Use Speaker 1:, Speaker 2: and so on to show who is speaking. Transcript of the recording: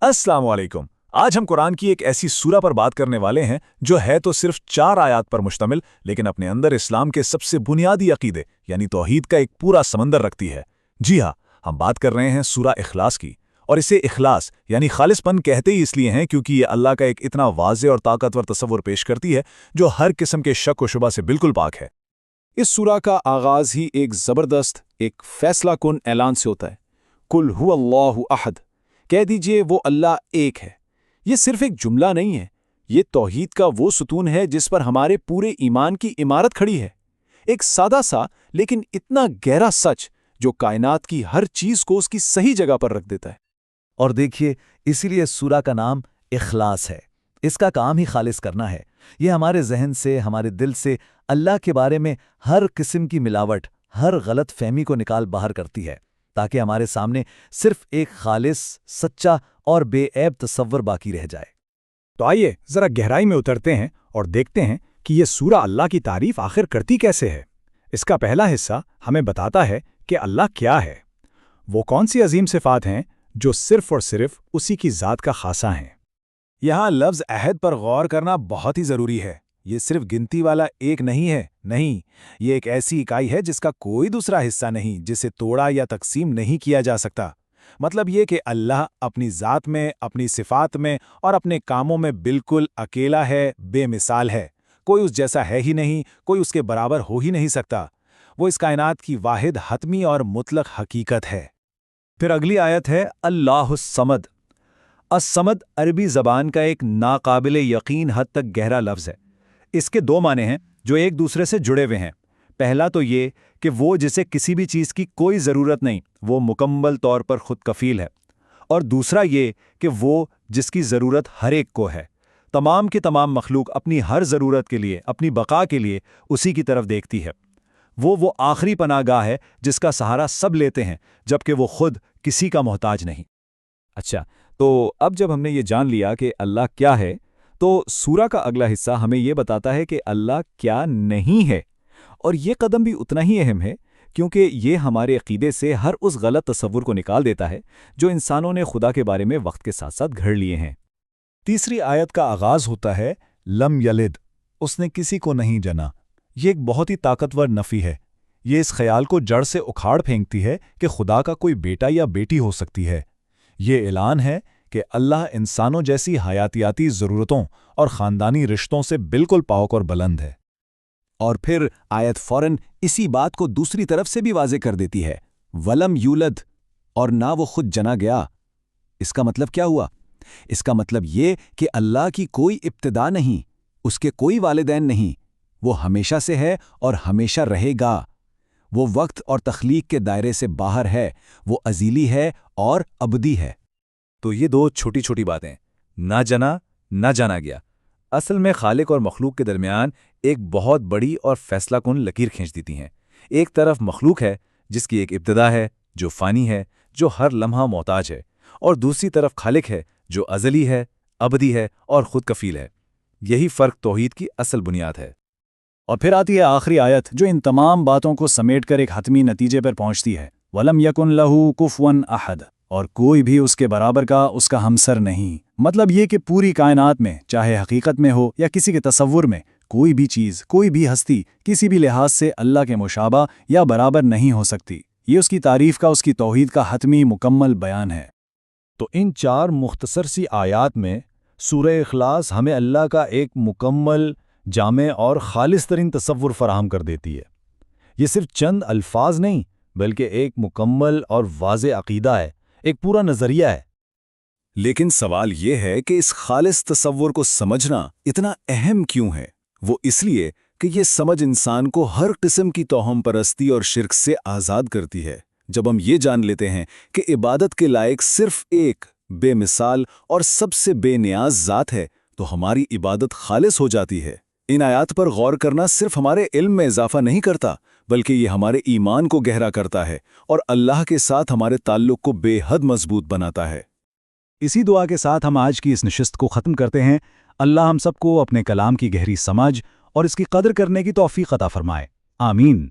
Speaker 1: अस्सलाम वालेकुम। आज हम कुरान की एक ऐसी सूरा पर बात करने वाले हैं जो है तो सिर्फ 4 आयात पर मुश्तमिल, लेकिन अपने अंदर इस्लाम के सबसे बुनियादी अकीदे यानी तौहीद का एक पूरा समंदर रखती है। जी हाँ, हम बात कर रहे हैं सूरा इखलास की। और इसे इखलास यानी खालिसपन कहते ही इसलिए हैं क्योंकि ये अल्लाह का एक इतना वाज़ेह और ताकतवर तसव्वुर पेश करती है जो हर किस्म के शक व शुबा से बिल्कुल पाक है।
Speaker 2: इस सूरा का आगाज ही एक जबरदस्त, एक फैसला कुन ऐलान से होता है। कुल हुवल्लाहु अहद, कह दीजिए वो अल्लाह एक है। ये सिर्फ एक जुमला नहीं है, ये तौहीद का वो सुतून है जिस पर हमारे पूरे ईमान की इमारत खड़ी है। एक सादा सा लेकिन इतना गहरा सच जो कायनात की हर चीज को उसकी सही जगह पर रख देता है।
Speaker 3: और देखिए, इसीलिए सूरा का नाम इखलास है। इसका काम ही खालिस करना है। ये हमारे जहन से, हमारे दिल से अल्लाह के बारे में हर किस्म की मिलावट, हर गलत फहमी को निकाल बाहर करती है, ताकि हमारे सामने सिर्फ एक खालिस, सच्चा और बेऐब तसव्वुर बाकी रह जाए।
Speaker 4: तो आइए जरा गहराई में उतरते हैं और देखते हैं कि ये सूरा अल्लाह की तारीफ आखिर करती कैसे है। इसका पहला हिस्सा हमें बताता है कि अल्लाह क्या है। वो कौन सी अजीम सिफात हैं जो सिर्फ और सिर्फ उसी की ज़ात का खासा हैं।
Speaker 1: यहाँ लफ्ज़ अहद पर गौर करना बहुत ही ज़रूरी है। ये सिर्फ गिनती वाला एक नहीं है, नहीं, ये एक ऐसी इकाई है जिसका कोई दूसरा हिस्सा नहीं, जिसे तोड़ा या तकसीम नहीं किया जा सकता। मतलब ये कि अल्लाह अपनी ज़ात में, अपनी सिफ़ात में और अपने कामों में बिल्कुल अकेला है, बेमिसाल है। कोई उस जैसा है ही नहीं, कोई उसके बराबर हो ही नहीं सकता। वो इस कायनात की वाहिद हतमी और मुतलक हकीकत है।
Speaker 3: फिर अगली आयत है अल्लाहुस समद। अस-समद अरबी ज़बान का एक नाकाबिले यकीन हद तक गहरा लफ्ज़ है। इसके दो माने हैं जो एक दूसरे से जुड़े हुए हैं। पहला तो ये कि वो जिसे किसी भी चीज़ की कोई ज़रूरत नहीं, वो मुकम्मल तौर पर खुद कफ़ील है। और दूसरा ये कि वो जिसकी ज़रूरत हर एक को है। तमाम की तमाम मखलूक अपनी हर ज़रूरत के लिए, अपनी बका के लिए उसी की तरफ देखती है। वो आखिरी पनाहगाह है जिसका सहारा सब लेते हैं, जबकि वो खुद किसी का मोहताज नहीं।
Speaker 4: अच्छा, तो अब जब हमने ये जान लिया कि अल्लाह क्या है, तो सूरा का अगला हिस्सा हमें ये बताता है कि अल्लाह क्या नहीं है। और ये कदम भी उतना ही अहम है, क्योंकि ये हमारे अकीदे से हर उस गलत तसव्वुर को निकाल देता है जो इंसानों ने खुदा के बारे में वक्त के साथ साथ घड़ लिए हैं।
Speaker 1: तीसरी आयत का आगाज़ होता है लम यलिद, उसने किसी को नहीं जना। ये एक बहुत ही ताकतवर नफ़ी है। ये इस ख्याल को जड़ से उखाड़ फेंकती है कि खुदा का कोई बेटा या बेटी हो सकती है। ये ऐलान है कि अल्लाह इंसानों जैसी हयातियाती ज़रूरतों और ख़ानदानी रिश्तों से बिल्कुल पाक और बुलंद है।
Speaker 2: और फिर आयत फौरन इसी बात को दूसरी तरफ से भी वाज़े कर देती है, वलम यूलद, और ना वो खुद जना गया। इसका मतलब क्या हुआ? इसका मतलब ये कि अल्लाह की कोई इब्तिदा नहीं, उसके कोई वालिदैन नहीं। वो हमेशा से है और हमेशा रहेगा। वो वक्त और तख्लीक के दायरे से बाहर है। वो अजीली है और अबदी है।
Speaker 3: तो ये दो छोटी छोटी बातें, ना जना, ना जाना गया, असल में खालिक और मखलूक के दरमियान एक बहुत बड़ी और फैसलाकुन लकीर खींच देती हैं। एक तरफ मखलूक है जिसकी एक इब्तिदा है, जो फ़ानी है, जो हर लम्हा मोहताज है, और दूसरी तरफ खालिक है जो अज़ली है, अबदी है और खुद कफ़ील है। यही फ़र्क तौहीद की असल बुनियाद है।
Speaker 4: और फिर आती है आखिरी आयत जो इन तमाम बातों को समेटकर एक हतमी नतीजे पर पहुंचती है, वलम यकुन लहू कुफवन अहद, और कोई भी उसके बराबर का उसका हमसर नहीं। मतलब ये कि पूरी कायनात में, चाहे हकीकत में हो या किसी के तसव्वुर में, कोई भी चीज़, कोई भी हस्ती किसी भी लिहाज से अल्लाह के मुशाबा या बराबर नहीं हो सकती। ये उसकी तारीफ़ का, उसकी तौहीद का हतमी मुकम्मल बयान है।
Speaker 1: तो इन 4 मुख्तसर सी आयात में सूरह इखलास हमें अल्लाह का एक मुकम्मल, जामे और खालिस तरीन तसव्वुर फराहम कर देती है। ये सिर्फ चंद अल्फाज नहीं, बल्कि एक मुकम्मल और वाज़े अक़ीदा है, एक पूरा नज़रिया है।
Speaker 2: लेकिन सवाल ये है कि इस खालिस तसव्वुर को समझना इतना अहम क्यों है? वो इसलिए कि ये समझ इंसान को हर किस्म की तौहम परस्ती और शिर्क से आज़ाद करती है। जब हम ये जान लेते हैं कि इबादत के लायक सिर्फ एक बेमिसाल और सबसे बेनियाज ज़ात है, तो हमारी इबादत खालिस हो जाती है। इन आयात पर गौर करना सिर्फ हमारे इल्म में इजाफा नहीं करता, बल्कि ये हमारे ईमान को गहरा करता है और अल्लाह के साथ हमारे ताल्लुक़ को बेहद मजबूत बनाता है।
Speaker 4: इसी दुआ के साथ हम आज की इस नशिस्त को ख़त्म करते हैं। अल्लाह हम सबको अपने कलाम की गहरी समझ और इसकी कदर करने की तौफ़ीक़ अता फ़रमाए। आमीन।